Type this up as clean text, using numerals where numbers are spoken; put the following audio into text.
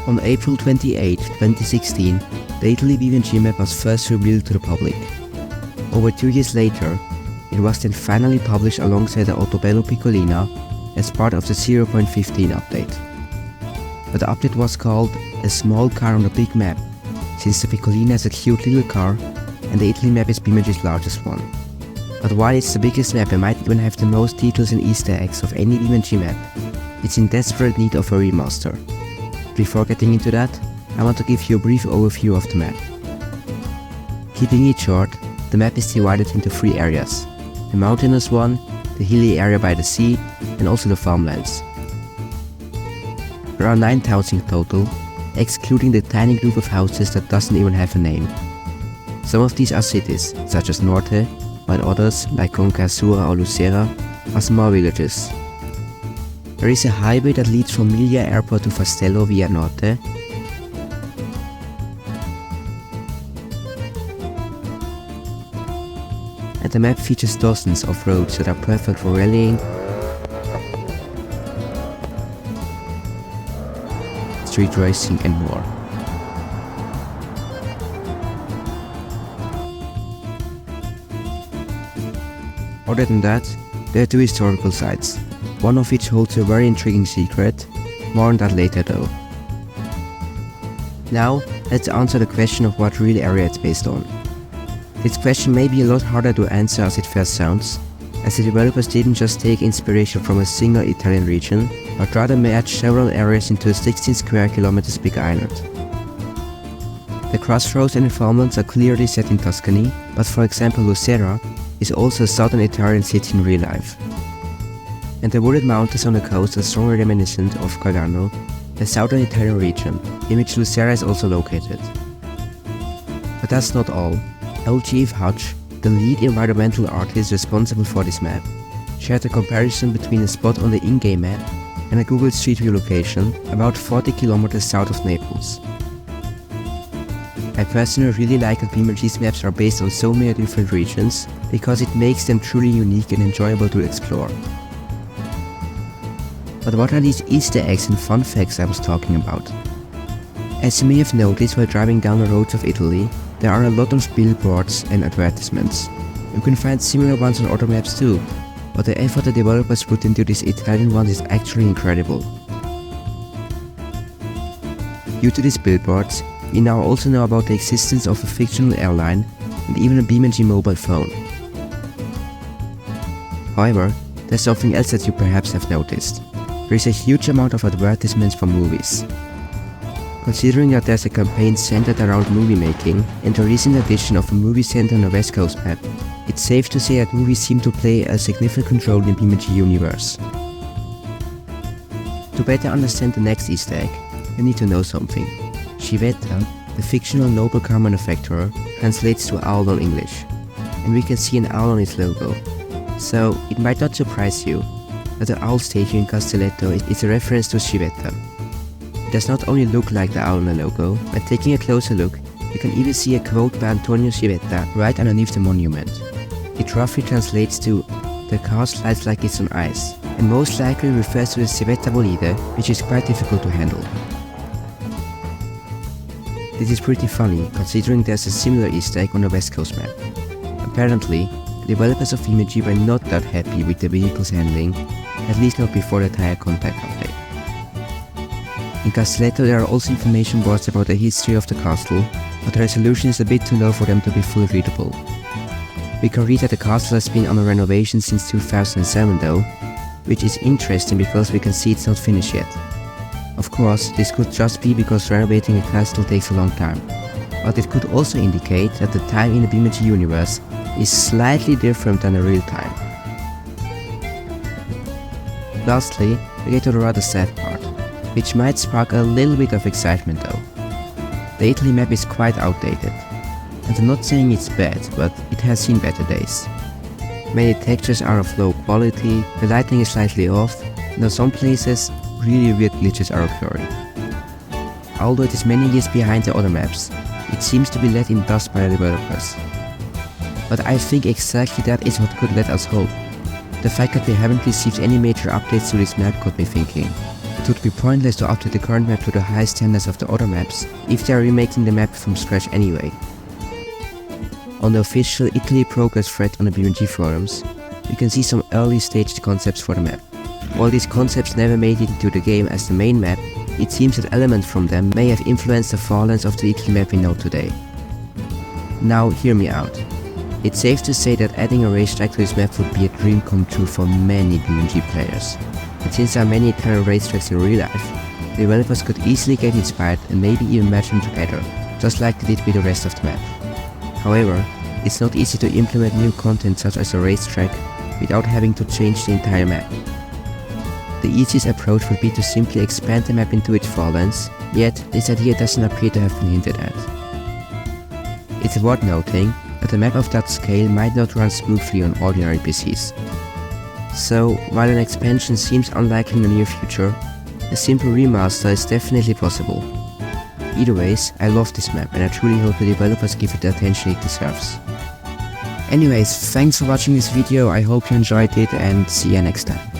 On April 28, 2016, the Italy BeamNG map was first revealed to the public. Over 2 years later, it was then finally published alongside the Autobello Piccolina as part of the 0.15 update. But the update was called A Small Car on a Big Map, since the Piccolina is a cute little car and the Italy map is BeamNG's largest one. But while it's the biggest map and might even have the most details and Easter eggs of any BeamNG map, it's in desperate need of a remaster. Before getting into that, I want to give you a brief overview of the map. Keeping it short, the map is divided into 3 areas: the mountainous one, the hilly area by the sea, and also the farmlands. There are 9,000 total, excluding the tiny group of houses that doesn't even have a name. Some of these are cities, such as Norte, while others, like Concasura or Lucera, are small villages. There is a highway that leads from Milia Airport to Fastello via Norte. And the map features dozens of roads that are perfect for rallying, street racing and more. Other than that, there are 2 historical sites, one of which holds a very intriguing secret. More on that later though. Now, let's answer the question of what real area it's based on. This question may be a lot harder to answer as it first sounds, as the developers didn't just take inspiration from a single Italian region, but rather merged several areas into a 16 square kilometers big island. The crossroads and the farmlands are clearly set in Tuscany, but for example Lucera is also a southern Italian city in real life. And the wooded mountains on the coast are strongly reminiscent of Gargano, the southern Italian region, in which Lucera is also located. But that's not all. LGF Hutch, the lead environmental artist responsible for this map, shared a comparison between a spot on the in-game map and a Google Street View location about 40 kilometers south of Naples. I personally really like that BeamNG's maps are based on so many different regions, because it makes them truly unique and enjoyable to explore. But what are these Easter eggs and fun facts I was talking about? As you may have noticed while driving down the roads of Italy, there are a lot of billboards and advertisements. You can find similar ones on other maps too, but the effort the developers put into this Italian one is actually incredible. Due to these billboards, we now also know about the existence of a fictional airline and even a BeamNG mobile phone. However, there's something else that you perhaps have noticed. There is a huge amount of advertisements for movies. Considering that there's a campaign centered around movie making and the recent addition of a movie center on the West Coast map, it's safe to say that movies seem to play a significant role in the BeamNG universe. To better understand the next Easter egg, you need to know something. Civetta, the fictional noble car manufacturer, translates to owl on English, and we can see an owl on its logo. So it might not surprise you that the owl statue in Castelletto is a reference to Civetta. It does not only look like the owl on the logo, but taking a closer look, you can even see a quote by Antonio Civetta right underneath the monument. It roughly translates to "the car slides like it's on ice," and most likely refers to the Civetta bolide, which is quite difficult to handle. This is pretty funny, considering there's a similar Easter egg on the West Coast map. Apparently, the developers of BeamNG were not that happy with the vehicle's handling, at least not before the tire contact update. In Castelletto there are also information boards about the history of the castle, but the resolution is a bit too low for them to be fully readable. We can read that the castle has been under renovation since 2007 though, which is interesting because we can see it's not finished yet. Of course, this could just be because renovating a castle takes a long time, but it could also indicate that the time in the BeamNG universe is slightly different than the real time. Lastly, we get to the rather sad part, which might spark a little bit of excitement though. The Italy map is quite outdated, and I'm not saying it's bad, but it has seen better days. Many textures are of low quality, the lighting is slightly off, and in some places, really weird glitches are occurring. Although it is many years behind the other maps, it seems to be let in dust by the developers. But I think exactly that is what could let us hope. The fact that we haven't received any major updates to this map got me thinking. it would be pointless to update the current map to the high standards of the other maps if they are remaking the map from scratch anyway. On the official Italy progress thread on the BeamNG forums, you can see some early staged concepts for the map. While these concepts never made it into the game as the main map, it seems that elements from them may have influenced the fallings of the Italy map we know today. Now hear me out. It's safe to say that adding a racetrack to this map would be a dream come true for many BeamNG players. But since there are many Italian racetracks in real life, the developers could easily get inspired and maybe even match them together, just like they did with the rest of the map. However, it's not easy to implement new content such as a racetrack without having to change the entire map. The easiest approach would be to simply expand the map into its fallings, yet this idea doesn't appear to have been hinted at. It's worth noting that a map of that scale might not run smoothly on ordinary PCs. So, while an expansion seems unlikely in the near future, a simple remaster is definitely possible. Either ways, I love this map and I truly hope the developers give it the attention it deserves. Anyways, thanks for watching this video, I hope you enjoyed it and see you next time.